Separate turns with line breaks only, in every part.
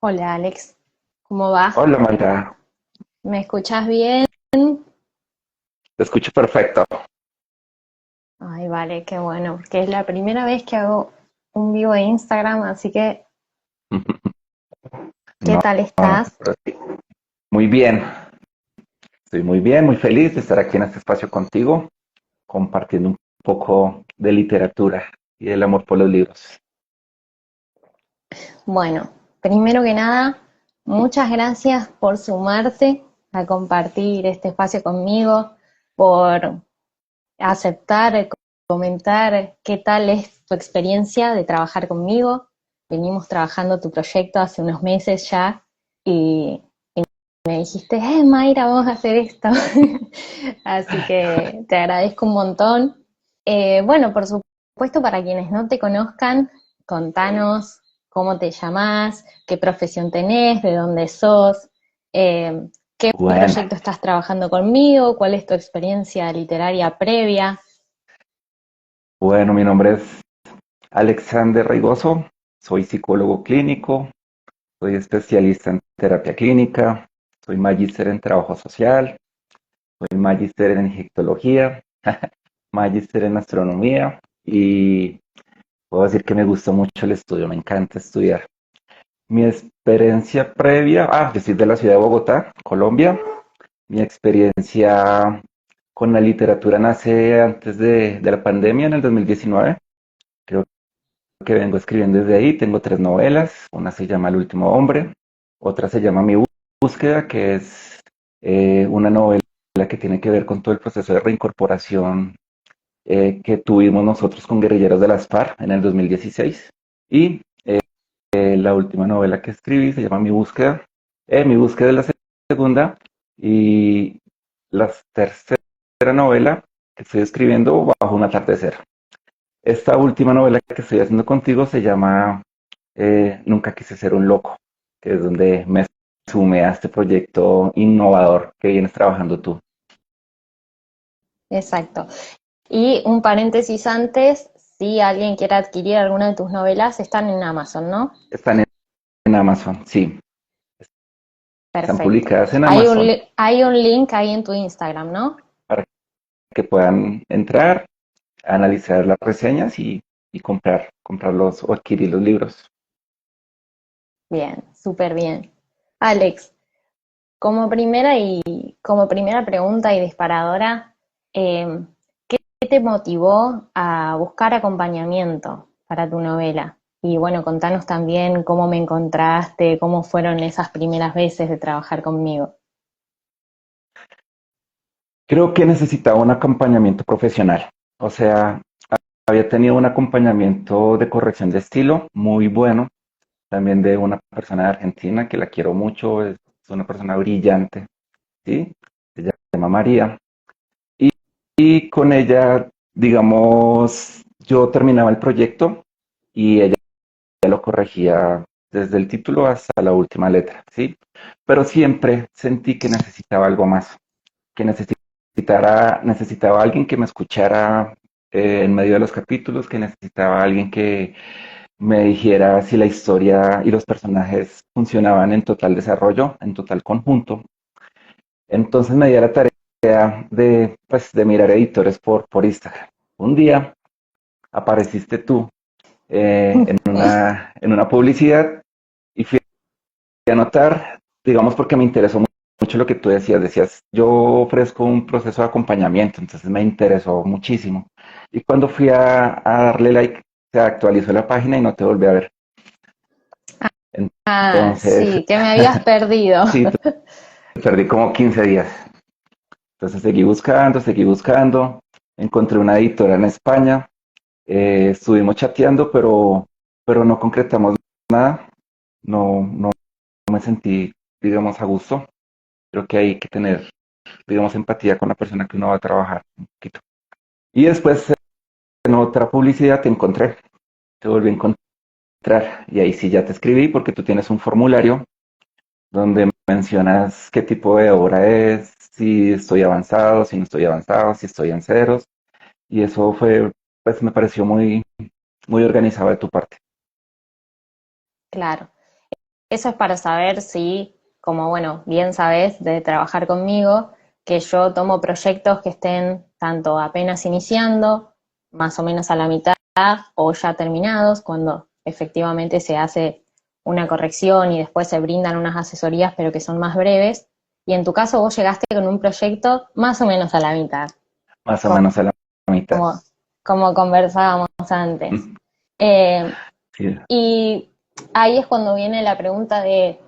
Hola Alex, ¿cómo va?
Hola Mayra,
¿Me escuchás bien?
te escucho perfecto.
Ay, vale, qué bueno, porque es la primera vez que hago un vivo de Instagram, así que, ¿qué
No,
tal
no,
estás?
pero sí. Muy bien, estoy muy bien, muy feliz de estar aquí en este espacio contigo, compartiendo un poco de literatura y del amor por los libros.
Bueno, primero que nada, muchas gracias por sumarte a compartir este espacio conmigo, por aceptar, comentar qué tal es tu experiencia de trabajar conmigo. Venimos trabajando tu proyecto hace unos meses ya y me dijiste, Mayra, vamos a hacer esto. Así que te agradezco un montón. Bueno, por supuesto, para quienes no te conozcan, contanos cómo te llamás, qué profesión tenés, de dónde sos, eh, qué
Bueno,
proyecto estás trabajando conmigo, cuál es tu experiencia literaria previa.
bueno, mi nombre es Alexander Reigoso, soy psicólogo clínico, soy especialista en terapia clínica, soy magíster en trabajo social, soy magíster en egiptología, magíster en astronomía y puedo decir que me gusta mucho el estudio, me encanta estudiar. Mi experiencia previa, yo soy de la ciudad de Bogotá, Colombia. Mi experiencia con la literatura nace antes de la pandemia, en el 2019. Creo que vengo escribiendo desde ahí. Tengo tres novelas. Una se llama El último hombre, otra se llama Mi búsqueda, que es una novela que tiene que ver con todo el proceso de reincorporación que tuvimos nosotros con guerrilleros de las FARC en el 2016. Y la última novela que escribí se llama Mi búsqueda. Mi búsqueda es la segunda y la tercera novela que estoy escribiendo bajo un atardecer. Esta última novela que estoy haciendo contigo se llama Nunca quise ser un loco, que es donde me sume a este proyecto innovador que vienes trabajando tú.
Exacto. Y un paréntesis antes, si alguien quiere adquirir alguna de tus novelas, están en Amazon, ¿no?
Están en Amazon, sí. Están
Perfecto.
publicadas en Amazon
Hay un link ahí en tu Instagram, ¿no?
para que puedan entrar, analizar las reseñas y comprarlos o adquirir los libros.
Bien, súper bien. Alex, como primera pregunta y disparadora, eh, ¿qué te motivó a buscar acompañamiento para tu novela? Y bueno, contanos también cómo me encontraste, cómo fueron esas primeras veces de trabajar conmigo.
Creo que necesitaba un acompañamiento profesional. O sea, había tenido un acompañamiento de corrección de estilo muy bueno, también de una persona de Argentina que la quiero mucho, es una persona brillante, ¿sí? Se llama María. Y, y con ella, digamos, yo terminaba el proyecto y ella lo corregía desde el título hasta la última letra, ¿sí? Pero siempre sentí que necesitaba algo más, que necesitaba alguien que me escuchara en medio de los capítulos, que necesitaba alguien que me dijera si la historia y los personajes funcionaban en total desarrollo, en total conjunto. Entonces me di a la tarea de, pues, de mirar editores por Instagram. Un día apareciste tú en una publicidad y fui a anotar, digamos, porque me interesó mucho lo que tú decías. Decías, yo ofrezco un proceso de acompañamiento, entonces me interesó muchísimo. Y cuando fui a darle like, se actualizó la página y no te volví a ver.
Ah,
Entonces,
sí, que me habías perdido.
sí, perdí como 15 días. Entonces seguí buscando, encontré una editora en España, estuvimos chateando, pero no concretamos nada, no me sentí, digamos, a gusto. Creo que hay que tener, digamos, empatía con la persona que uno va a trabajar un poquito. Y después en otra publicidad te encontré, te volví a encontrar y ahí sí ya te escribí porque tú tienes un formulario donde mencionas qué tipo de obra es, si estoy avanzado, si no estoy avanzado, si estoy en ceros. Y eso fue, pues me pareció muy organizado de tu parte.
Claro. Eso es para saber si, como bueno, bien sabes de trabajar conmigo, que yo tomo proyectos que estén tanto apenas iniciando, más o menos a la mitad, o ya terminados, cuando efectivamente se hace una corrección y después se brindan unas asesorías, pero que son más breves. Y en tu caso vos llegaste con un proyecto más o menos a la mitad,
más o menos a la mitad.
como, como conversábamos antes.
Mm,
Eh,
sí.
y ahí es cuando viene la pregunta de,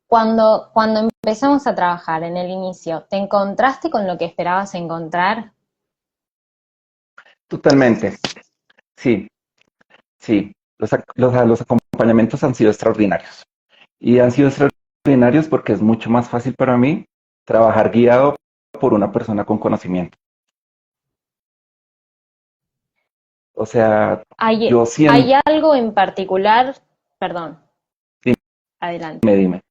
cuando empezamos a trabajar en el inicio, ¿te encontraste con lo que esperabas encontrar?
Totalmente, sí, sí. Los acompañamientos han sido extraordinarios. Y han sido extraordinarios porque es mucho más fácil para mí trabajar guiado por una persona con conocimiento. O sea,
¿Hay,
yo
hay
siempre,
algo en particular? Perdón, adelante.
dime,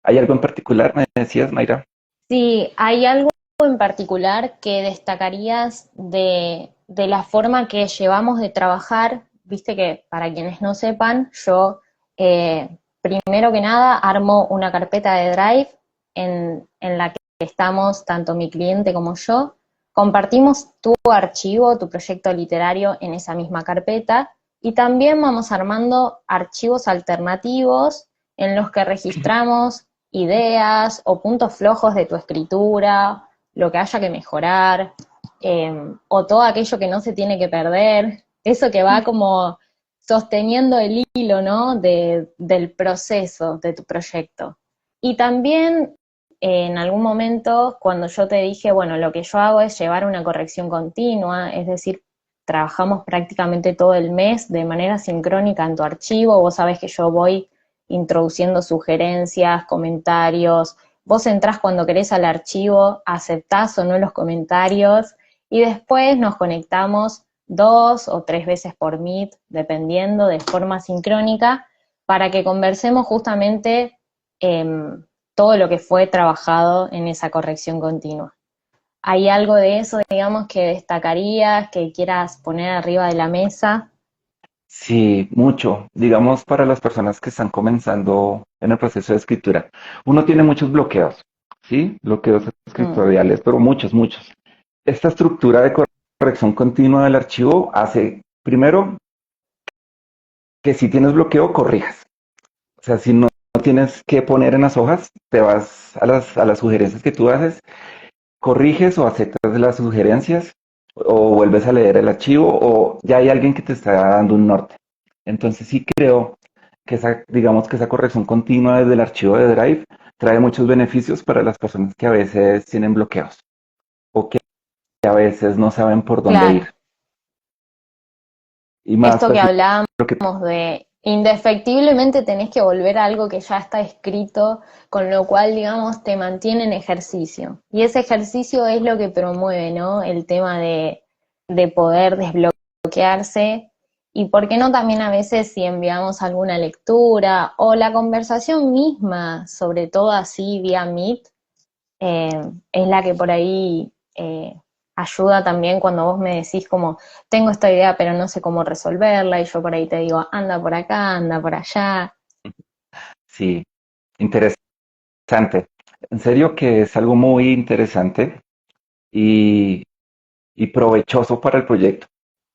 ¿hay algo en particular, me decías, Mayra?
Sí, ¿hay algo en particular que destacarías de la forma que llevamos de trabajar? Viste que, para quienes no sepan, yo primero que nada armo una carpeta de Drive en la que estamos tanto mi cliente como yo. Compartimos tu archivo, tu proyecto literario en esa misma carpeta y también vamos armando archivos alternativos en los que registramos ideas o puntos flojos de tu escritura, lo que haya que mejorar, o todo aquello que no se tiene que perder, eso que va como sosteniendo el hilo, ¿no? Del proceso de tu proyecto. Y también en algún momento, cuando yo te dije, bueno, lo que yo hago es llevar una corrección continua, es decir, trabajamos prácticamente todo el mes de manera sincrónica en tu archivo, vos sabés que yo voy introduciendo sugerencias, comentarios, vos entrás cuando querés al archivo, aceptás o no los comentarios y después nos conectamos 2 o 3 veces por Meet, dependiendo, de forma sincrónica, para que conversemos justamente todo lo que fue trabajado en esa corrección continua. ¿Hay algo de eso, digamos, que destacarías, que quieras poner arriba de la mesa?
Sí, mucho. Digamos, para las personas que están comenzando en el proceso de escritura, uno tiene muchos bloqueos, ¿sí? Bloqueos
Mm,
escritoriales, pero muchos, muchos. Esta estructura de corrección continua del archivo hace, primero, que si tienes bloqueo, corrijas. O sea, si no tienes que poner en las hojas, te vas a las sugerencias que tú haces, corriges o aceptas las sugerencias o vuelves a leer el archivo o ya hay alguien que te está dando un norte. Entonces sí creo que digamos que esa corrección continua desde el archivo de Drive trae muchos beneficios para las personas que a veces tienen bloqueos o que a veces no saben por dónde ir.
claro,
Y más
esto que
pues
hablábamos
lo que
de indefectiblemente tenés que volver a algo que ya está escrito, con lo cual, digamos, te mantiene en ejercicio. Y ese ejercicio es lo que promueve, ¿no? El tema de poder desbloquearse. Y por qué no también a veces si enviamos alguna lectura o la conversación misma, sobre todo así vía Meet, es la que por ahí ayuda también cuando vos me decís como, tengo esta idea pero no sé cómo resolverla y yo por ahí te digo, anda por acá, anda por allá.
sí, interesante. En serio que es algo muy interesante y, y provechoso para el proyecto.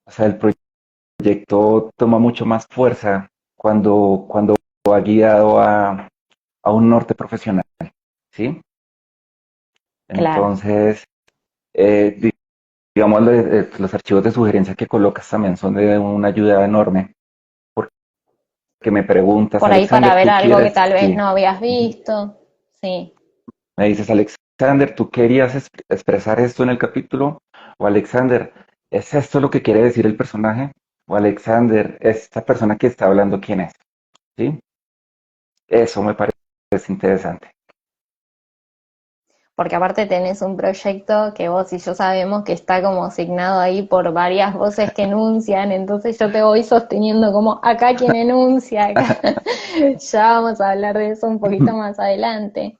O sea, el proyecto toma mucho más fuerza cuando va guiado a un norte profesional, ¿sí?
Claro.
Entonces, digamos, los archivos de sugerencia que colocas también son de una ayuda enorme, porque me preguntas,
Por ahí para
Alexander,
ver
¿tú
algo que
quieres?
tal vez
Sí.
no habías
Ujú.
visto. Sí.
Me dices, Alexander, ¿tú querías expresar esto en el capítulo? O Alexander, ¿es esto lo que quiere decir el personaje? O Alexander, esta persona que está hablando, ¿quién es? ¿Sí? Eso me parece interesante.
Porque aparte tenés un proyecto que vos y yo sabemos que está como asignado ahí por varias voces que enuncian, entonces yo te voy sosteniendo como acá quien enuncia, acá. Ya vamos a hablar de eso un poquito más adelante.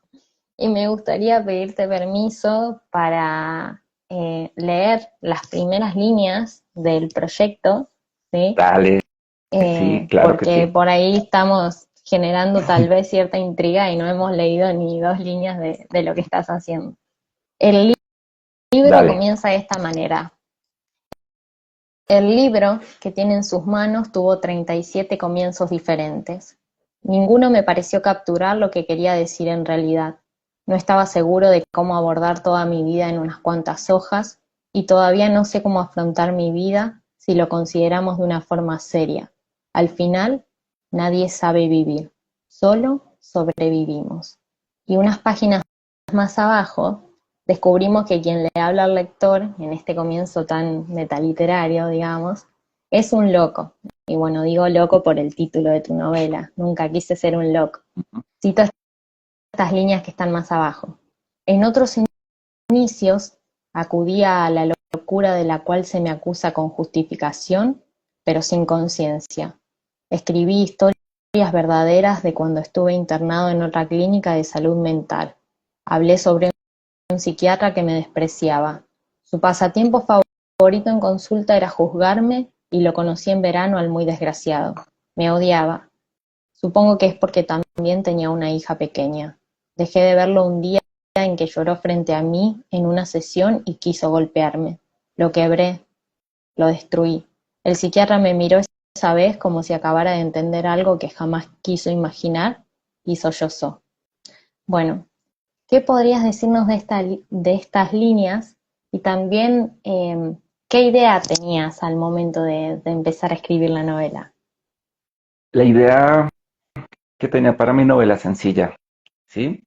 Y me gustaría pedirte permiso para leer las primeras líneas del proyecto, ¿sí?
Dale, sí, claro que
Porque
sí.
por ahí estamos generando tal vez cierta intriga y no hemos leído ni 2 líneas de lo que estás haciendo. El libro
Dale.
comienza de esta manera. El libro que tiene en sus manos tuvo 37 comienzos diferentes. Ninguno me pareció capturar lo que quería decir en realidad. No estaba seguro de cómo abordar toda mi vida en unas cuantas hojas, y todavía no sé cómo afrontar mi vida si lo consideramos de una forma seria. Al final, nadie sabe vivir, solo sobrevivimos. Y unas páginas más abajo descubrimos que quien le habla al lector, en este comienzo tan metaliterario, digamos, es un loco. Y bueno, digo loco por el título de tu novela. Nunca quise ser un loco. Cito estas líneas que están más abajo. En otros inicios acudía a la locura de la cual se me acusa con justificación, pero sin conciencia. Escribí historias verdaderas de cuando estuve internado en otra clínica de salud mental. Hablé sobre un psiquiatra que me despreciaba. Su pasatiempo favorito en consulta era juzgarme, y lo conocí en verano al muy desgraciado. Me odiaba. Supongo que es porque también tenía una hija pequeña. Dejé de verlo un día en que lloró frente a mí en una sesión y quiso golpearme. Lo quebré, lo destruí. El psiquiatra me miró esa vez como si acabara de entender algo que jamás quiso imaginar, y sollozó. Bueno, ¿qué podrías decirnos de estas líneas? Y también, ¿qué idea tenías al momento de empezar a escribir la novela?
La idea que tenía para mi novela sencilla, ¿sí?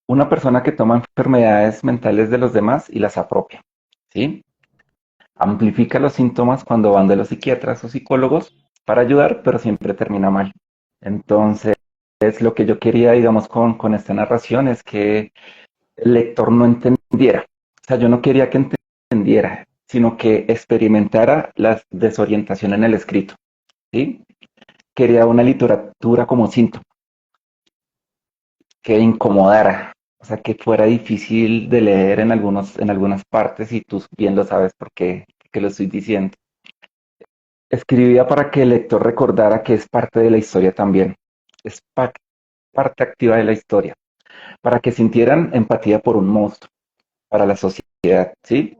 Una persona que toma enfermedades mentales de los demás y las apropia, ¿sí? Amplifica los síntomas cuando van de los psiquiatras o psicólogos para ayudar, pero siempre termina mal. Entonces, lo que yo quería, digamos, con esta narración es que el lector no entendiera. O sea, yo no quería que entendiera, sino que experimentara la desorientación en el escrito, ¿sí? Quería una literatura como síntoma, que incomodara, o sea, que fuera difícil de leer en algunas partes, y tú bien lo sabes porque lo estoy diciendo. Escribía para que el lector recordara que es parte de la historia también, es parte activa de la historia, para que sintieran empatía por un monstruo, para la sociedad, ¿sí?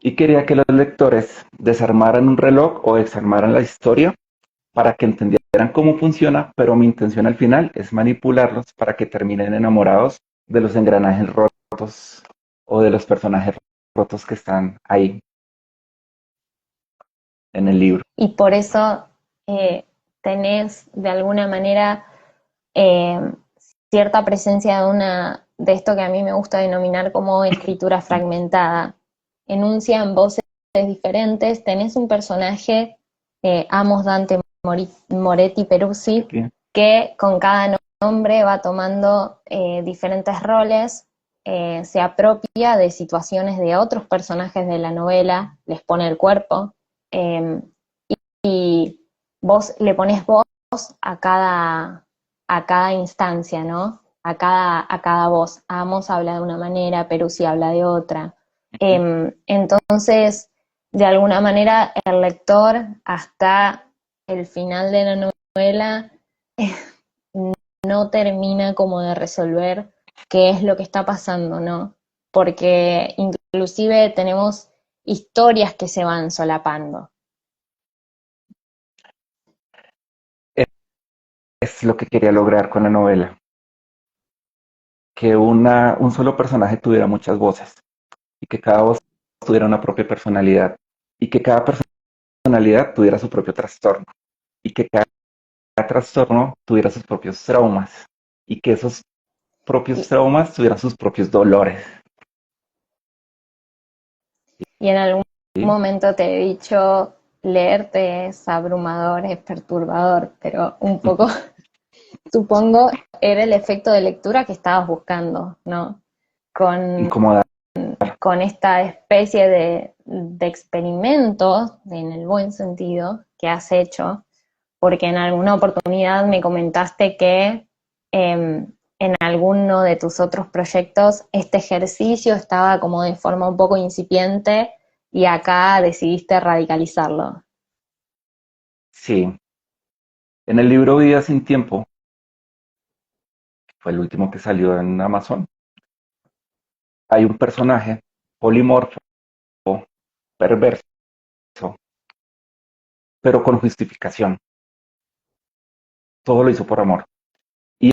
Y quería que los lectores desarmaran un reloj o desarmaran la historia para que entendieran cómo funciona, pero mi intención al final es manipularlos para que terminen enamorados de los engranajes rotos o de los personajes rotos que están ahí en el libro.
Y por eso tenés de alguna manera eh, cierta presencia de esto que a mí me gusta denominar como escritura fragmentada. Enuncian voces diferentes, tenés un personaje, Amos Dante Moretti Peruzzi,
¿Sí?
que con cada nombre va tomando diferentes roles, se apropia de situaciones de otros personajes de la novela, les pone el cuerpo, eh, y vos le pones voz a cada instancia, ¿no? A cada voz. Amos habla de una manera, Peruzzi habla de otra. Entonces, de alguna manera, el lector hasta el final de la novela no termina como de resolver qué es lo que está pasando, ¿no? Porque inclusive tenemos historias que se van solapando.
Es lo que quería lograr con la novela, que un solo personaje tuviera muchas voces y que cada voz tuviera una propia personalidad y que cada personalidad tuviera su propio trastorno y que cada trastorno tuviera sus propios traumas y que esos propios
Y,
traumas tuvieran sus propios dolores.
y en algún
¿Sí?
momento te he dicho, leerte es abrumador, es perturbador, pero un poco, supongo, era el efecto de lectura que estabas buscando, ¿no? Con,
Incomodar.
con esta especie de experimento, en el buen sentido, que has hecho, porque en alguna oportunidad me comentaste que en alguno de tus otros proyectos este ejercicio estaba como de forma un poco incipiente y acá decidiste radicalizarlo.
Sí, en el libro Vida sin tiempo fue el último que salió en Amazon. Hay un personaje polimorfo, perverso, pero con justificación. Todo lo hizo por amor. Y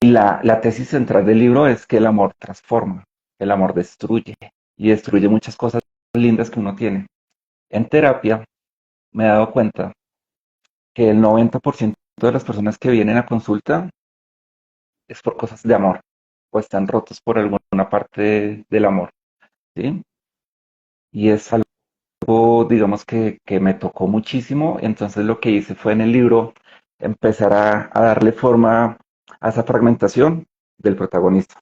la tesis central del libro es que el amor transforma, el amor destruye y destruye muchas cosas lindas que uno tiene. En terapia me he dado cuenta que el 90% de las personas que vienen a consulta es por cosas de amor o están rotos por alguna parte del amor, ¿sí? Y es algo, digamos, que me tocó muchísimo. Entonces lo que hice fue en el libro empezar a darle forma a esa fragmentación del protagonista.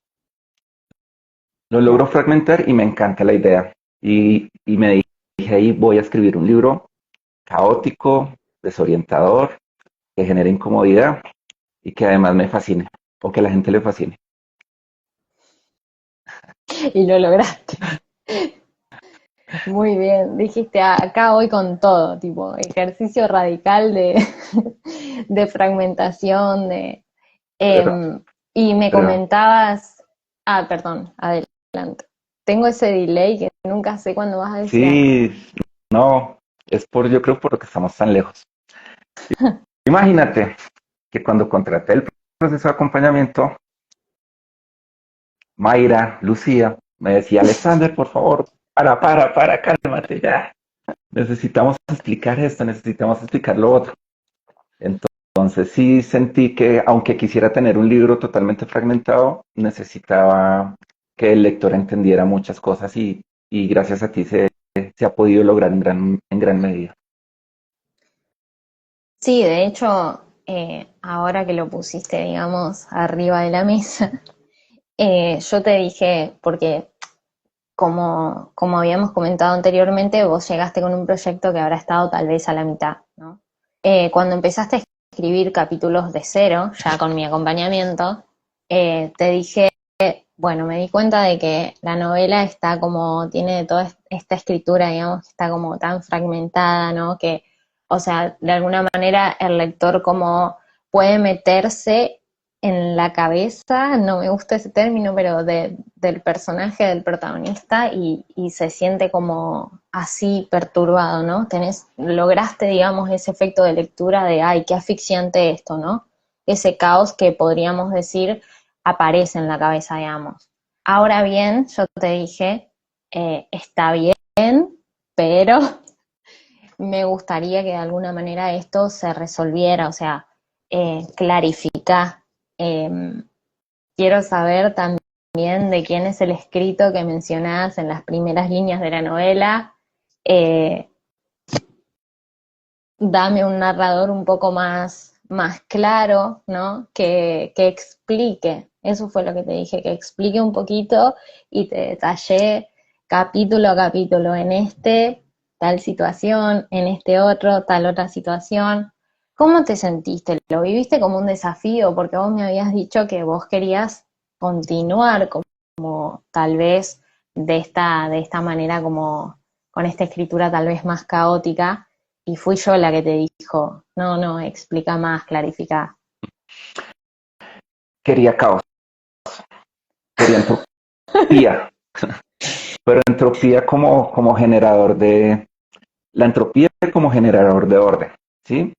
Lo logro fragmentar y me encanta la idea. Y me dije ahí voy a escribir un libro caótico, desorientador, que genere incomodidad y que además me fascine, o que a la gente le fascine.
Y lo lograste. Muy bien, dijiste, acá voy con todo, tipo, ejercicio radical de, de fragmentación,
Pero,
em, y me
pero
comentabas, perdón, adelante. Tengo ese delay que nunca sé cuándo vas a decir algo.
sí, no, es por, yo creo por lo que estamos tan lejos. Imagínate que cuando contraté el proceso de acompañamiento, Mayra, Lucía, me decía, Alexander, por favor, cálmate ya. Necesitamos explicar esto, necesitamos explicar lo otro. Entonces sí sentí que, aunque quisiera tener un libro totalmente fragmentado, necesitaba que el lector entendiera muchas cosas y gracias a ti se ha podido lograr en gran medida.
Sí, de hecho, ahora que lo pusiste, digamos, arriba de la mesa, yo te dije, porque como habíamos comentado anteriormente, vos llegaste con un proyecto que habrá estado tal vez a la mitad, ¿no? Cuando empezaste a escribir capítulos de cero, ya con mi acompañamiento, te dije, bueno, me di cuenta de que la novela está como, tiene toda esta escritura, digamos, que está como tan fragmentada, ¿no? Que, o sea, de alguna manera el lector como puede meterse en la cabeza, no me gusta ese término, pero del personaje, del protagonista, y se siente como así perturbado, ¿no? Lograste, digamos, ese efecto de lectura de, ay, qué asfixiante esto, ¿no? Ese caos que podríamos decir aparece en la cabeza, digamos. Ahora bien, yo te dije, está bien, pero me gustaría que de alguna manera esto se resolviera, o sea, clarificar. Quiero saber también de quién es el escrito que mencionás en las primeras líneas de la novela. Eh, Dame un narrador un poco más claro, ¿no? Que explique. Eso fue lo que te dije, que explique un poquito y te detallé capítulo a capítulo en este, tal situación, en este otro, tal otra situación. ¿Cómo te sentiste? ¿Lo viviste como un desafío? Porque vos me habías dicho que vos querías continuar como tal vez de esta manera como con esta escritura tal vez más caótica y fui yo la que te dijo, no, no, explica más, clarifica.
Quería caos, quería entropía, pero entropía como generador la entropía como generador de orden, ¿sí?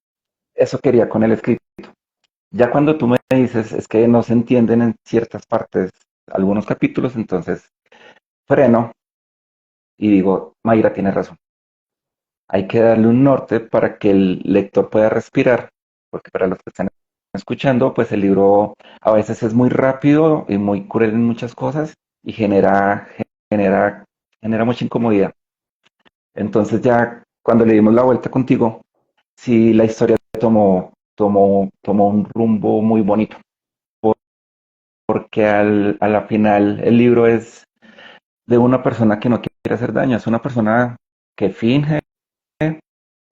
Eso quería con el escrito. Ya cuando tú me dices es que no se entienden en ciertas partes algunos capítulos, entonces freno y digo, Mayra tiene razón. Hay que darle un norte para que el lector pueda respirar, porque para los que están escuchando, pues el libro a veces es muy rápido y muy cruel en muchas cosas y genera, genera mucha incomodidad. Entonces ya cuando le dimos la vuelta contigo, sí la historia tomó un rumbo muy bonito, porque a la final el libro es de una persona que no quiere hacer daño, es una persona que finge,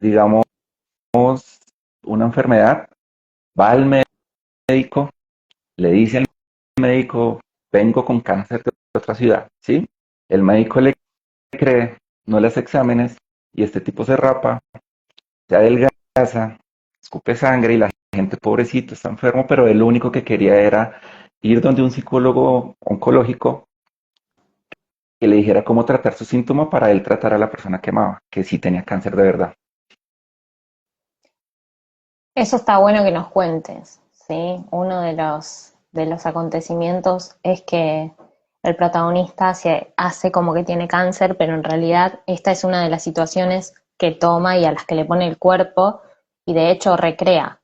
digamos, una enfermedad, va al médico, le dice al médico, vengo con cáncer de otra ciudad, ¿sí? El médico le cree, no le hace exámenes y este tipo se rapa, se adelgaza, escupe sangre y la gente, pobrecito, está enfermo, pero él lo único que quería era ir donde un psicólogo oncológico que le dijera cómo tratar su síntoma para él tratar a la persona que amaba, que sí tenía cáncer de verdad.
Eso está bueno que nos cuentes, ¿sí? Uno de los acontecimientos es que el protagonista se hace como que tiene cáncer, pero en realidad esta es una de las situaciones que toma y a las que le pone el cuerpo y de hecho recrea.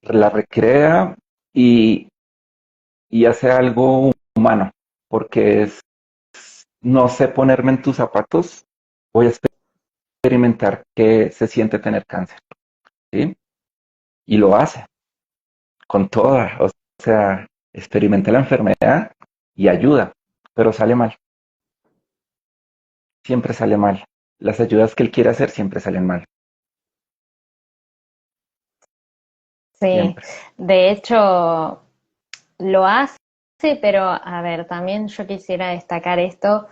La recrea y, y hace algo humano, porque es, no sé ponerme en tus zapatos, voy a experimentar qué se siente tener cáncer, ¿sí? Y lo hace con toda, o sea, experimenta la enfermedad y ayuda, pero sale mal, siempre sale mal. Las ayudas que él quiere hacer siempre salen mal,
Sí,
siempre.
de hecho lo hace, pero a ver, también yo quisiera destacar esto,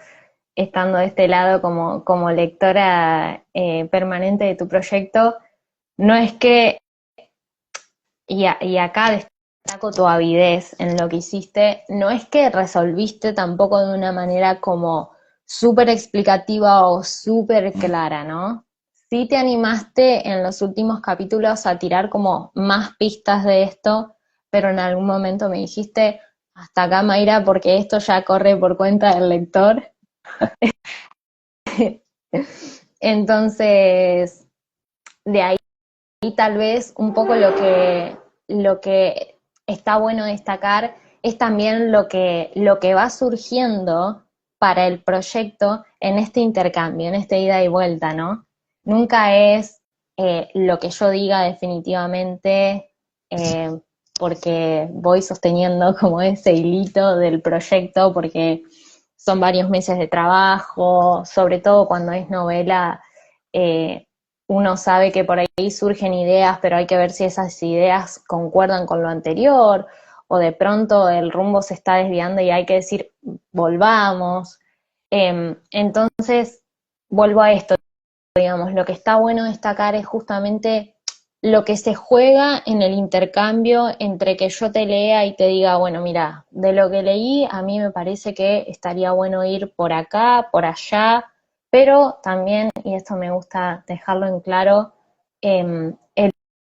estando de este lado como lectora permanente de tu proyecto, no es que, y acá destaco tu avidez en lo que hiciste, no es que resolviste tampoco de una manera como súper explicativa o súper
Mm.
clara, ¿no? Sí te animaste en los últimos capítulos a tirar como más pistas de esto, pero en algún momento me dijiste, hasta acá Mayra, porque esto ya corre por cuenta del lector. Entonces, de ahí tal vez un poco lo que está bueno destacar es también lo que va surgiendo para el proyecto en este intercambio, en esta ida y vuelta, ¿no? Nunca es lo que yo diga definitivamente eh, porque voy sosteniendo como ese hilito del proyecto, porque son varios meses de trabajo, sobre todo cuando es novela, eh, uno sabe que por ahí surgen ideas, pero hay que ver si esas ideas concuerdan con lo anterior, o de pronto el rumbo se está desviando y hay que decir, volvamos. Entonces, vuelvo a esto, digamos, lo que está bueno destacar es justamente lo que se juega en el intercambio entre que yo te lea y te diga, bueno, mira, de lo que leí, a mí me parece que estaría bueno ir por acá, por allá, pero también, y esto me gusta dejarlo en claro, el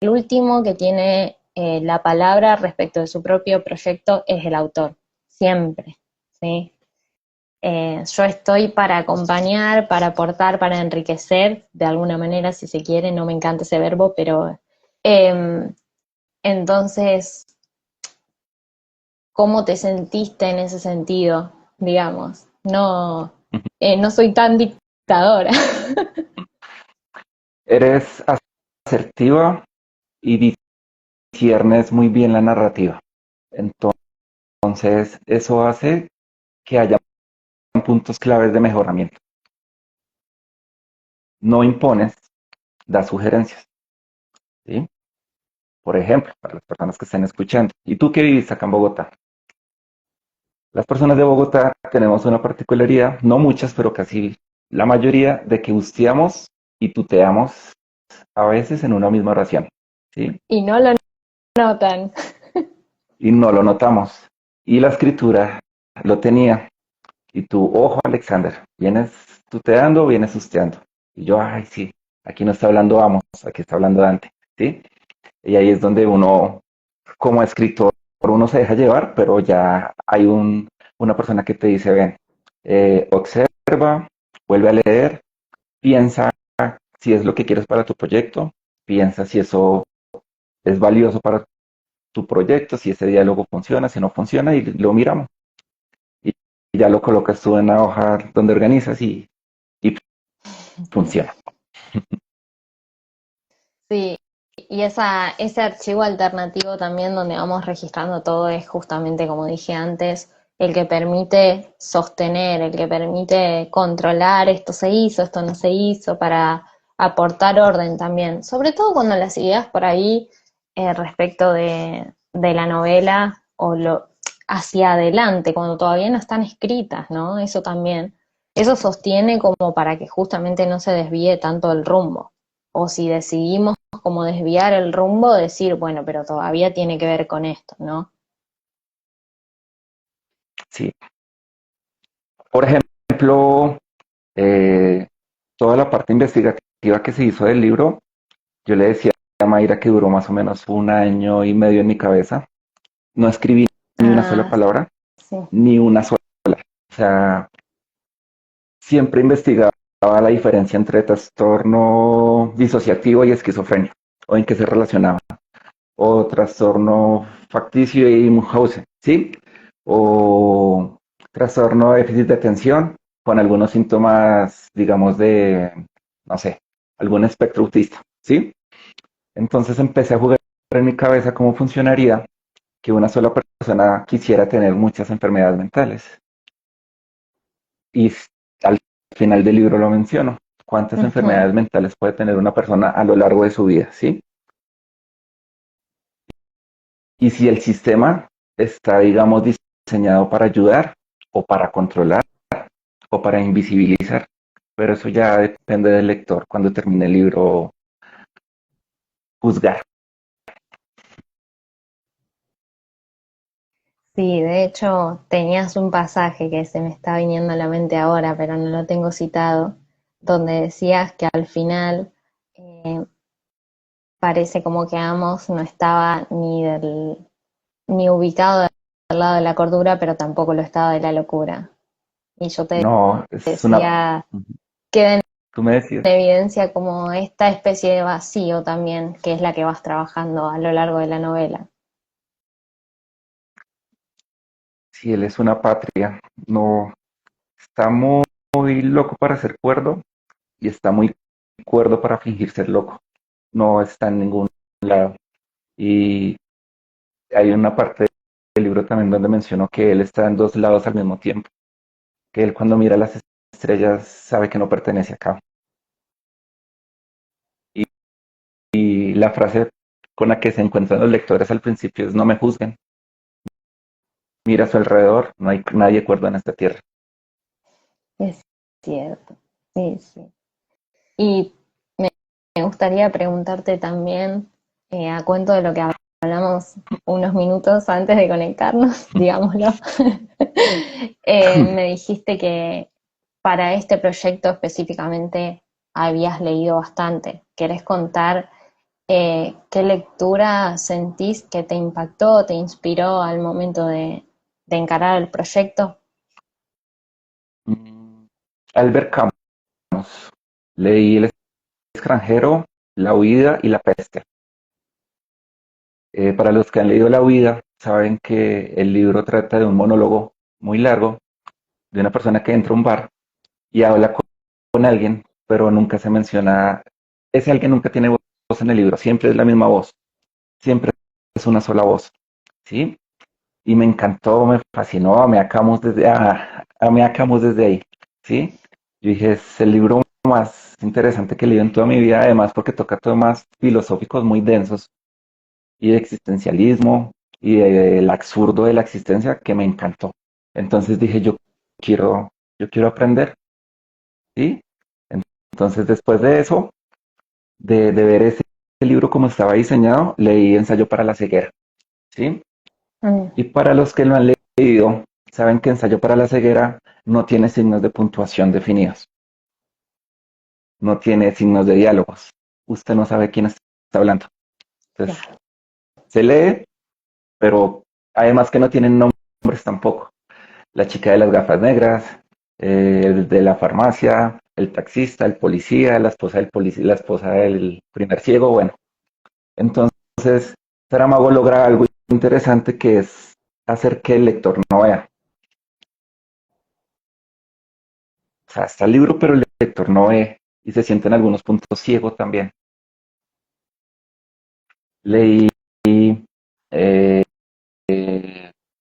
último que tiene la palabra respecto de su propio proyecto es el autor, siempre, ¿sí? Yo estoy para acompañar, para aportar, para enriquecer, de alguna manera, si se quiere, no me encanta ese verbo, pero eh, entonces, ¿cómo te sentiste en ese sentido? Digamos, no, no soy tan dictadora.
Eres asertiva y disiernes muy bien la narrativa. Entonces, eso hace que haya puntos claves de mejoramiento. No impones, das sugerencias, ¿sí? Por ejemplo, para las personas que estén escuchando. ¿Y tú qué vivís acá en Bogotá? Las personas de Bogotá tenemos una particularidad, no muchas, pero casi la mayoría, de que busteamos y tuteamos a veces en una misma oración, ¿sí?
Y no lo notan.
Y no lo notamos. Y la escritura lo tenía. Y tú, ojo, Alexander, ¿vienes tuteando o vienes susteando? Y yo, ay, sí, aquí no está hablando vamos, aquí está hablando Dante, ¿sí? Y ahí es donde uno, como escritor, uno se deja llevar, pero ya hay una persona que te dice, ven, observa, vuelve a leer, piensa si es lo que quieres para tu proyecto, piensa si eso es valioso para tu proyecto, si ese diálogo funciona, si no funciona, y lo miramos. Y ya lo colocas tú en la hoja donde organizas y funciona.
Sí, y ese archivo alternativo también donde vamos registrando todo es justamente, como dije antes, el que permite sostener, el que permite controlar esto se hizo, esto no se hizo, para aportar orden también. Sobre todo cuando las ideas por ahí respecto de la novela o lo hacia adelante, cuando todavía no están escritas, ¿no? Eso también, eso sostiene como para que justamente no se desvíe tanto el rumbo. o si decidimos como desviar el rumbo, decir, bueno, pero todavía tiene que ver con esto, ¿no?
Sí. Por ejemplo, eh, toda la parte investigativa que se hizo del libro, yo le decía a Mayra que duró más o menos 1 año y medio en mi cabeza. No escribí ni una sola
Ah,
palabra,
sí.
ni una sola. O sea, siempre investigaba la diferencia entre trastorno disociativo y esquizofrenia, o en qué se relacionaba, o trastorno facticio y Munchausen, ¿sí? O trastorno de déficit de atención con algunos síntomas, digamos, de, no sé, algún espectro autista, ¿sí? Entonces empecé a jugar en mi cabeza cómo funcionaría que una sola persona quisiera tener muchas enfermedades mentales. Y al final del libro lo menciono. ¿Cuántas
Ujú.
enfermedades mentales puede tener una persona a lo largo de su vida? ¿Sí? Y si el sistema está, digamos, diseñado para ayudar o para controlar o para invisibilizar. Pero eso ya depende del lector cuando termine el libro juzgar.
Sí, de hecho, tenías un pasaje que se me está viniendo a la mente ahora, pero no lo tengo citado, donde decías que al final eh, parece como que Amos no estaba ni ubicado del lado de la cordura, pero tampoco lo estaba de la locura. Y yo te
No, es una...
decía, queda en
Tú me decías,
evidencia como esta especie de vacío también, que es la que vas trabajando a lo largo de la novela.
si él es una patria, no, está muy loco para ser cuerdo y está muy cuerdo para fingir ser loco. No está en ningún lado. Y hay una parte del libro también donde mencionó que él está en dos lados al mismo tiempo, que él cuando mira las estrellas sabe que no pertenece acá. Y, y la frase con la que se encuentran los lectores al principio es no me juzguen, mira a su alrededor, no hay nadie cuerdo en esta tierra.
Es cierto, sí, sí. Y me gustaría preguntarte también, a cuento de lo que hablamos unos minutos antes de conectarnos, digámoslo, me dijiste que para este proyecto específicamente habías leído bastante. ¿Querés contar qué lectura sentís que te impactó, te inspiró al momento de encarar el proyecto?
Albert Camus, leí El extranjero, La huida y La peste. Para los que han leído La huida, saben que el libro trata de un monólogo muy largo de una persona que entra a un bar y habla con alguien, pero nunca se menciona, ese alguien nunca tiene voz en el libro, siempre es la misma voz, siempre es una sola voz, ¿sí? Y me encantó, me fascinó, me acabamos desde ahí, ¿sí? Yo dije, es el libro más interesante que he leído en toda mi vida, además porque toca temas filosóficos muy densos y de existencialismo y del absurdo de la existencia que me encantó. Entonces dije, quiero, yo quiero aprender, ¿sí? Entonces después de eso, de ver ese libro como estaba diseñado, leí Ensayo para la ceguera, ¿sí?
Mm,
Y para los que lo han leído, saben que Ensayo para la ceguera no tiene signos de puntuación definidos, no tiene signos de diálogos. Usted no sabe quién está hablando. Entonces,
claro.
se lee, pero además que no tienen nombres tampoco. La chica de las gafas negras, el de la farmacia, el taxista, el policía, la esposa del policía, la esposa del primer ciego, bueno. Entonces, Saramago logra algo interesante que es hacer que el lector no vea. O sea, está el libro, pero el lector no ve y se siente en algunos puntos ciego también. Leí eh,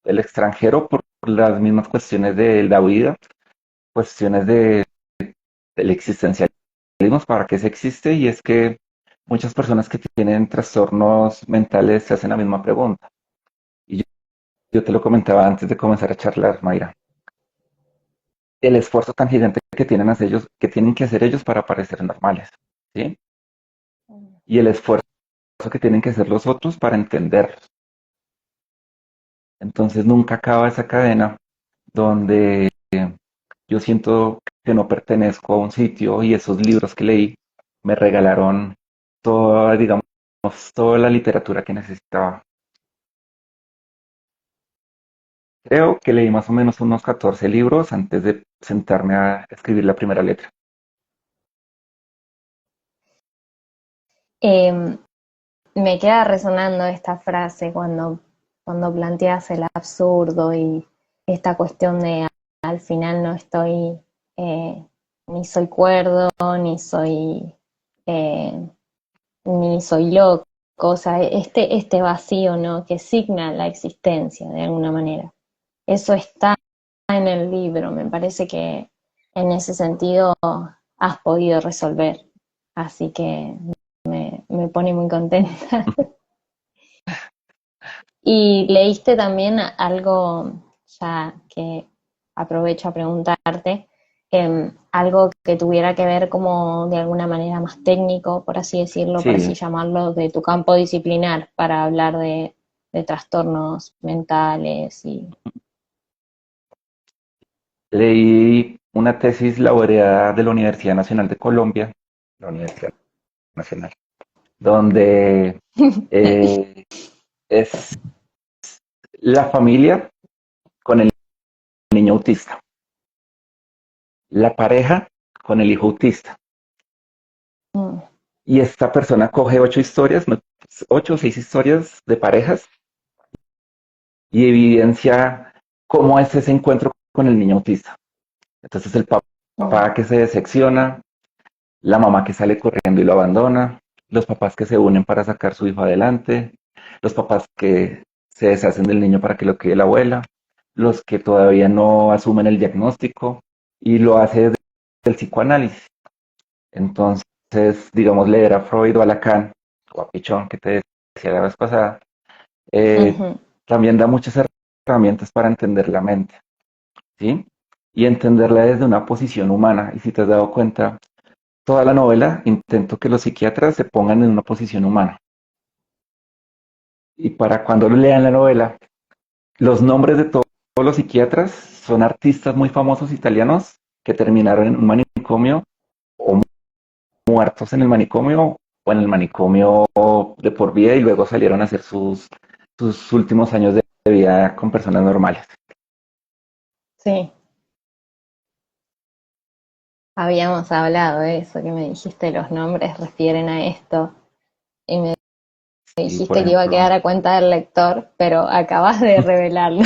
El extranjero por las mismas cuestiones de la vida, cuestiones del existencialismo, para qué se existe, y es que muchas personas que tienen trastornos mentales se hacen la misma pregunta. Y yo te lo comentaba antes de comenzar a charlar, Mayra. El esfuerzo tan gigante que tienen que hacer ellos para parecer normales, ¿sí? y el esfuerzo que tienen que hacer los otros para entenderlos. Entonces nunca acaba esa cadena donde yo siento que no pertenezco a un sitio y esos libros que leí me regalaron toda, digamos, toda la literatura que necesitaba. Creo que leí más o menos unos 14 libros antes de sentarme a escribir la primera letra.
Em, Me queda resonando esta frase cuando planteas el absurdo y esta cuestión de al final no estoy, eh, ni soy cuerdo, ni soy, eh, ni soy loco, o sea, este vacío, ¿no? Que signa la existencia de alguna manera. Eso está en el libro, me parece que en ese sentido has podido resolver, así que me pone muy contenta. Y leíste también algo, ya que aprovecho a preguntarte, algo que tuviera que ver como de alguna manera más técnico, por así decirlo, por
Sí,
así llamarlo, de tu campo disciplinar para hablar de trastornos mentales y...
leí una tesis laureada de la Universidad Nacional de Colombia, la Universidad Nacional, donde eh, es la familia con el niño autista, la pareja con el hijo autista.
Mm,
Y esta persona coge 8 historias, 8 o 6 historias de parejas y evidencia cómo es ese encuentro con el niño autista. Entonces el
mm,
papá que se decepciona, la mamá que sale corriendo y lo abandona, los papás que se unen para sacar su hijo adelante, los papás que se deshacen del niño para que lo quede la abuela, los que todavía no asumen el diagnóstico y lo hace desde el psicoanálisis. Entonces, digamos, leer a Freud o a Lacan o a Pichón, que te decía la vez pasada, eh,
ujú.
también da muchas herramientas para entender la mente, ¿sí? Y entenderla desde una posición humana. Y si te has dado cuenta, toda la novela intento que los psiquiatras se pongan en una posición humana. Y para cuando lean la novela, los nombres de todos los psiquiatras son artistas muy famosos italianos que terminaron en un manicomio o muertos en el manicomio o en el manicomio de por vida y luego salieron a hacer sus últimos años de vida con personas normales.
Sí, habíamos hablado de eso, que me dijiste los nombres refieren a esto. Y me
Y por
dijiste que iba a
ejemplo,
quedar a cuenta del lector, pero acabas de revelarlo.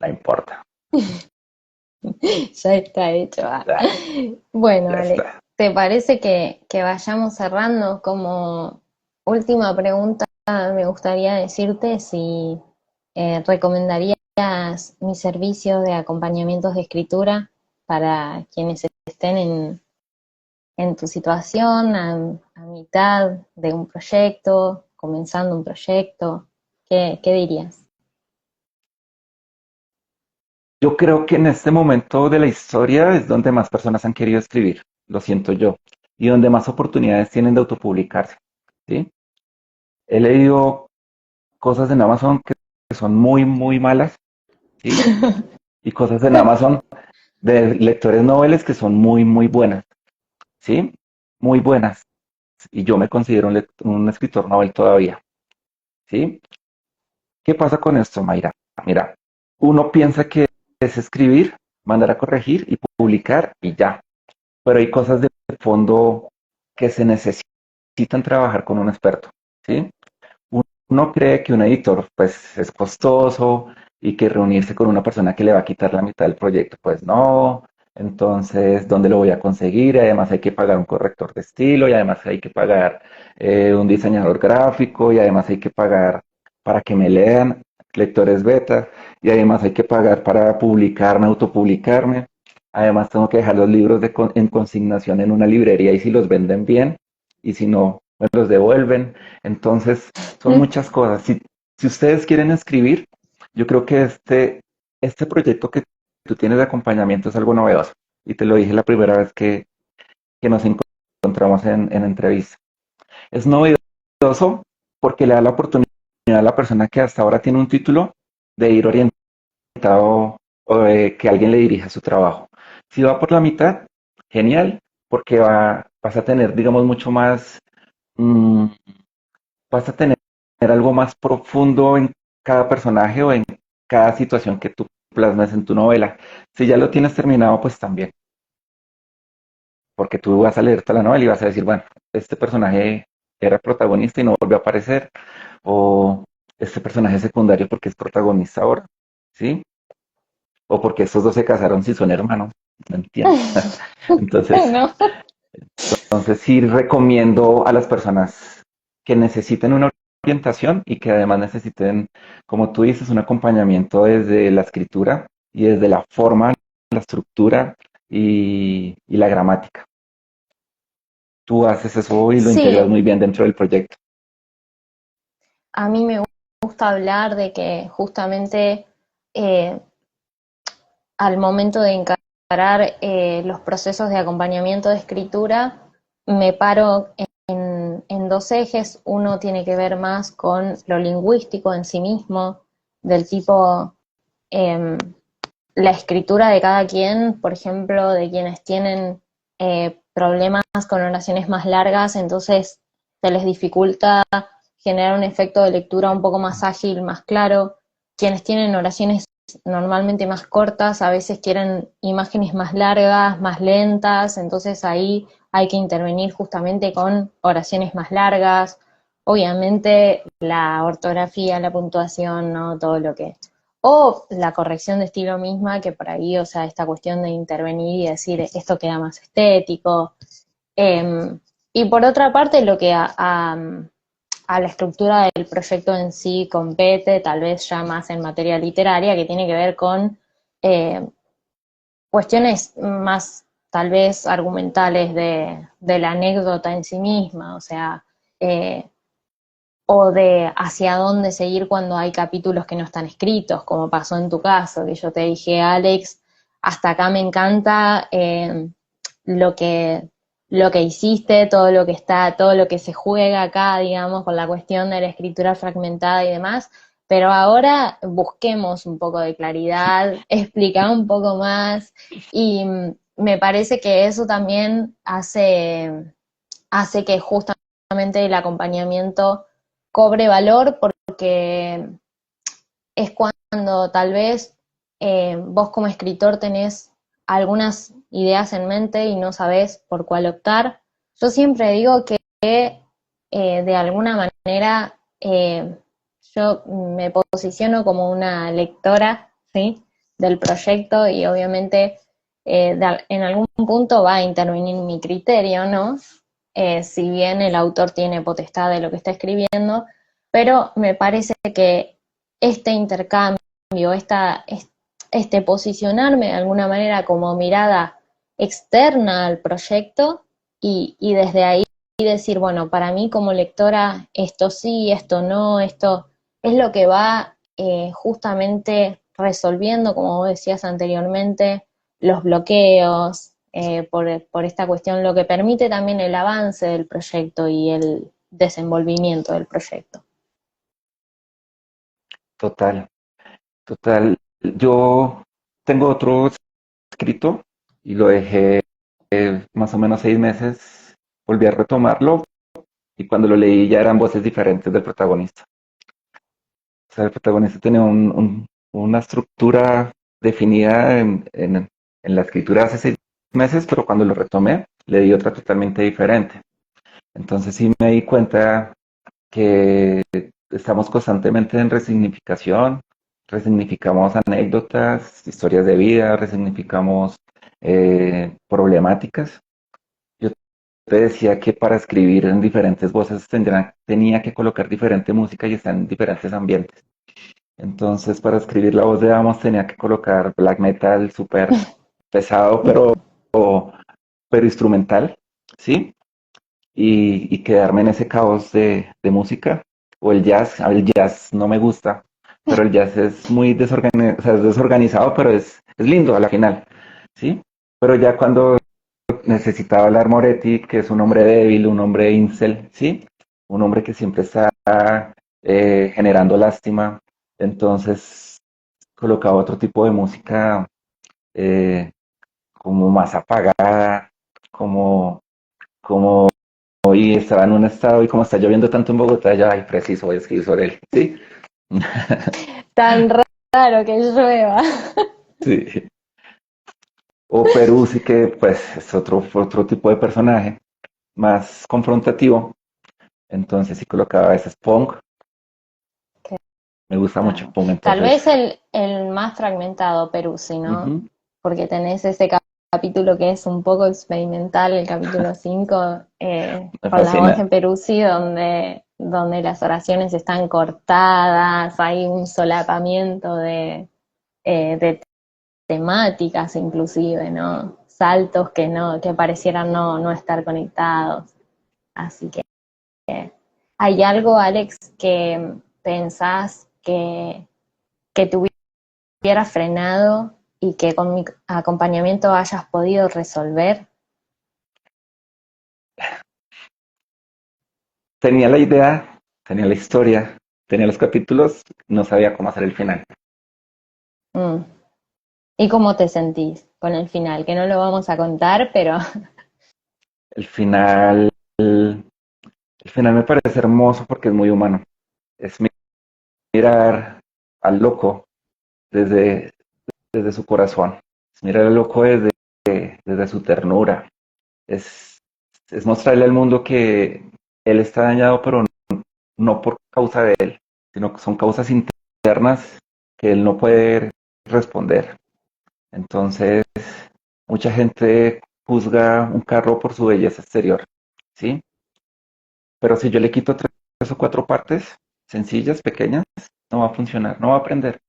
no importa,
Ya está hecho. Ah.
ya,
Bueno,
ya
Alex,
está.
¿te parece que vayamos cerrando? Como última pregunta, me gustaría decirte si recomendarías mi servicio de acompañamientos de escritura para quienes estén en tu situación, a mitad de un proyecto, comenzando un proyecto. ¿Qué dirías?
Yo creo que en este momento de la historia es donde más personas han querido escribir, lo siento yo, y donde más oportunidades tienen de autopublicarse, ¿sí? He leído cosas en Amazon que son muy, muy malas, ¿sí? Y cosas en Amazon de lectores noveles que son muy, muy buenas, ¿sí? Muy buenas. Y yo me considero un escritor novel todavía, ¿sí? ¿Qué pasa con esto, Mayra? Mira, uno piensa que es escribir, mandar a corregir y publicar y ya. Pero hay cosas de fondo que se necesitan trabajar con un experto, ¿sí? Uno cree que un editor pues es costoso y que reunirse con una persona que le va a quitar la mitad del proyecto, pues no. Entonces, ¿dónde lo voy a conseguir? Además hay que pagar un corrector de estilo y además hay que pagar un diseñador gráfico y además hay que pagar para que me lean lectores beta y además hay que pagar para publicarme, autopublicarme. Además tengo que dejar los libros en consignación en una librería y si los venden bien y si no, me los devuelven. Entonces, son muchas cosas. Si ustedes quieren escribir, yo creo que este proyecto que tú tienes de acompañamiento es algo novedoso. Y te lo dije la primera vez que nos encontramos encontramos en entrevista. Es novedoso porque le da la oportunidad a la persona que hasta ahora tiene un título de ir orientado o de que alguien le dirija su trabajo. Si va por la mitad, genial, porque vas a tener, digamos, mucho más, mm, vas a tener algo más profundo en cada personaje o en cada situación que tú plasmes en tu novela. Si ya lo tienes terminado, pues también, porque tú vas a leer toda la novela y vas a decir, bueno, este personaje era protagonista y no volvió a aparecer, o este personaje es secundario porque es protagonista ahora, ¿sí? O porque estos dos se casaron si son hermanos, no entiendo. Entonces,
No.
entonces sí recomiendo a las personas que necesiten una orientación y que además necesiten, como tú dices, un acompañamiento desde la escritura y desde la forma, la estructura y la gramática. Tú haces eso y lo integras
Sí,
muy bien dentro del proyecto.
a mí me gusta hablar de que justamente eh, al momento de encarar los procesos de acompañamiento de escritura, me paro en dos ejes. Uno tiene que ver más con lo lingüístico en sí mismo, del tipo eh, la escritura de cada quien, por ejemplo, de quienes tienen problemas con oraciones más largas, entonces se les dificulta generar un efecto de lectura un poco más ágil, más claro. Quienes tienen oraciones normalmente más cortas, a veces quieren imágenes más largas, más lentas, entonces ahí hay que intervenir justamente con oraciones más largas. Obviamente la ortografía, la puntuación, ¿no? Todo lo que o la corrección de estilo misma, que por ahí, o sea, esta cuestión de intervenir y decir esto queda más estético. Eh, y por otra parte, lo que a la estructura del proyecto en sí compete, tal vez ya más en materia literaria, que tiene que ver con eh, cuestiones más tal vez argumentales de la anécdota en sí misma, o sea, eh, o de hacia dónde seguir cuando hay capítulos que no están escritos, como pasó en tu caso, que yo te dije, Alex, hasta acá me encanta lo que lo que hiciste, todo lo que está, todo lo que se juega acá, digamos, con la cuestión de la escritura fragmentada y demás, pero ahora busquemos un poco de claridad, explicar un poco más y me parece que eso también hace que justamente el acompañamiento cobre valor porque es cuando tal vez vos como escritor tenés algunas ideas en mente y no sabés por cuál optar. Yo siempre digo que de alguna manera yo me posiciono como una lectora, ¿sí? Del proyecto y obviamente en algún punto va a intervenir mi criterio, ¿no? Si bien el autor tiene potestad de lo que está escribiendo, pero me parece que este intercambio, este posicionarme de alguna manera como mirada externa al proyecto y desde ahí decir, bueno, para mí como lectora esto sí, esto no, esto es lo que va justamente resolviendo, como vos decías anteriormente, los bloqueos, por esta cuestión, lo que permite también el avance del proyecto y el desenvolvimiento del proyecto.
Total, total. Yo tengo otro escrito y lo dejé más o menos 6 meses, volví a retomarlo y cuando lo leí ya eran voces diferentes del protagonista. O sea, el protagonista tenía una estructura definida en la escritura hace 6 meses, pero cuando lo retomé le di otra totalmente diferente. Entonces sí me di cuenta que estamos constantemente en resignificación, resignificamos anécdotas, historias de vida, resignificamos problemáticas. Yo te decía que para escribir en diferentes voces tenía que colocar diferente música y estar en diferentes ambientes. Entonces, para escribir la voz de Amos tenía que colocar black metal súper pesado, pero instrumental, ¿sí? Y quedarme en ese caos de música. O el jazz, a el jazz no me gusta, pero el jazz es muy desorganizado, o sea, es desorganizado, pero es lindo a la final, ¿sí? Pero ya cuando necesitaba hablar Moretti, que es un hombre débil, un hombre incel, ¿sí? Un hombre que siempre está generando lástima. Entonces colocaba otro tipo de música eh, como más apagada, como, como, y estaba en un estado, y como está lloviendo tanto en Bogotá, ya, ay, preciso, voy a escribir sobre él, ¿sí?
Tan raro que llueva.
Sí. O Perú sí que, pues, es otro tipo de personaje, más confrontativo. Entonces sí colocaba a veces punk. Me gusta mucho
Claro.
punk,
Tal
entonces.
vez el más fragmentado Peruzzi, ¿no?
Ujú,
Porque tenés ese capítulo que es un poco experimental, el capítulo 5
me
con la voz
fascina.
de Peruzzi, donde las oraciones están cortadas, hay un solapamiento de temáticas inclusive, ¿no? Saltos que no, que parecieran no estar conectados. Así que ¿hay algo, Alex, que pensás que te hubiera frenado y que con mi acompañamiento hayas podido resolver?
Tenía la idea, tenía la historia, tenía los capítulos, no sabía cómo hacer el final.
Mm. ¿Y cómo te sentís con el final? Que no lo vamos a contar, pero
El final, el final me parece hermoso porque es muy humano. Es mirar al loco desde, desde su corazón. Es mirar al loco desde su ternura. Es, es mostrarle al mundo que él está dañado, pero no por causa de él, sino que son causas internas que él no puede responder. Entonces, mucha gente juzga un carro por su belleza exterior, ¿sí? Pero si yo le quito tres o cuatro partes sencillas, pequeñas, no va a funcionar, no va a aprender.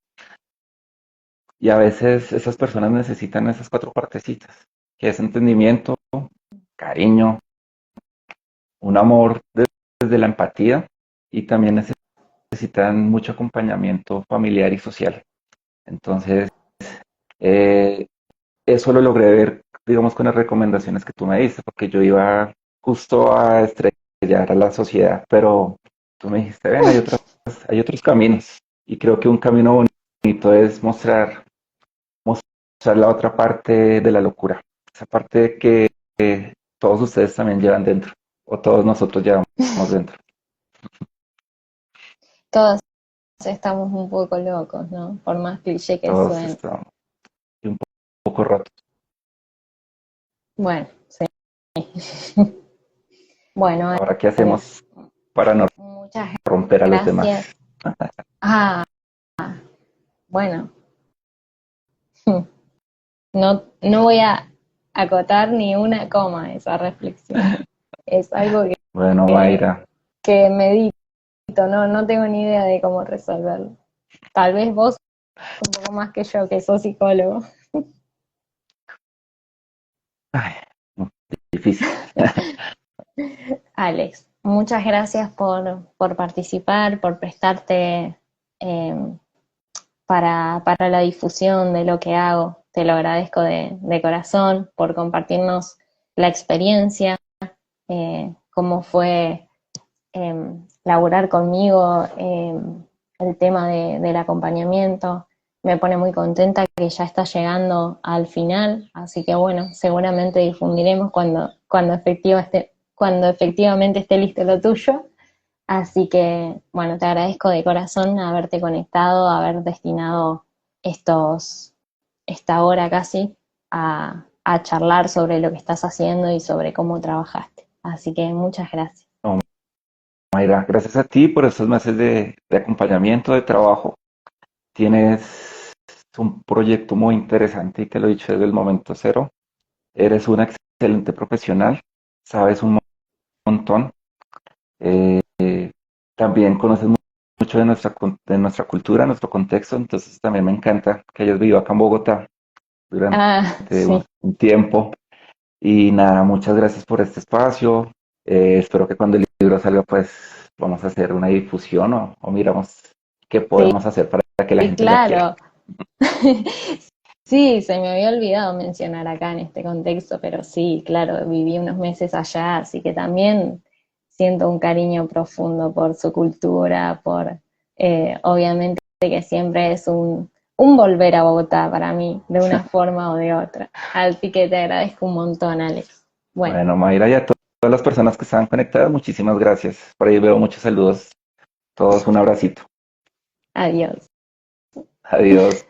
Y a veces esas personas necesitan esas cuatro partecitas, que es entendimiento, cariño, un amor desde la empatía y también necesitan mucho acompañamiento familiar y social. Entonces, eh, eso lo logré ver, digamos, con las recomendaciones que tú me diste, porque yo iba justo a estrellar a la sociedad, pero tú me dijiste, ven, hay otros caminos. Y creo que un camino bonito es mostrar la otra parte de la locura, esa parte que todos ustedes también llevan dentro, o todos nosotros llevamos dentro.
todos estamos un poco locos, ¿no? Por más cliché que
Todos
suene.
estamos un poco rotos.
Bueno, sí. Bueno,
Ahora, ¿qué
Alex,
hacemos para no
muchas
romper a los
gracias.
demás?
Ah, bueno, no voy a acotar ni una coma a esa reflexión. Es algo
Bueno, Mayra,
que medito, no tengo ni idea de cómo resolverlo. Tal vez vos un poco más que yo, que sos psicólogo.
ay, difícil.
Alex, muchas gracias por participar, por prestarte eh, para la difusión de lo que hago. Te lo agradezco de corazón por compartirnos la experiencia, cómo fue laburar conmigo el tema del acompañamiento. Me pone muy contenta que ya está llegando al final, así que bueno, seguramente difundiremos cuando efectivamente esté listo lo tuyo. Así que bueno, te agradezco de corazón haberte conectado, haber destinado esta hora casi a charlar sobre lo que estás haciendo y sobre cómo trabajaste. Así que muchas gracias.
No, Mayra, gracias a ti por estos meses de acompañamiento, de trabajo. Tienes un proyecto muy interesante y te lo he dicho desde el momento cero. Eres una excelente profesional, sabes un montón. eh, También conoces mucho de nuestra cultura, nuestro contexto, entonces también me encanta que hayas vivido acá en Bogotá durante
Ah, sí.
un tiempo. Y nada, muchas gracias por este espacio. Espero que cuando el libro salga, pues vamos a hacer una difusión o miramos qué
Sí,
podemos hacer para que la gente lo adquiera.
claro. Sí, se me había olvidado mencionar acá en este contexto, pero sí, claro, viví unos meses allá, así que también siento un cariño profundo por su cultura, obviamente que siempre es un volver a Bogotá para mí, de una forma o de otra. Así que te agradezco un montón, Alex. Bueno,
Bueno, Mayra, y a todas las personas que están conectadas, muchísimas gracias. Por ahí veo muchos saludos. Todos un abracito.
adiós.
Adiós.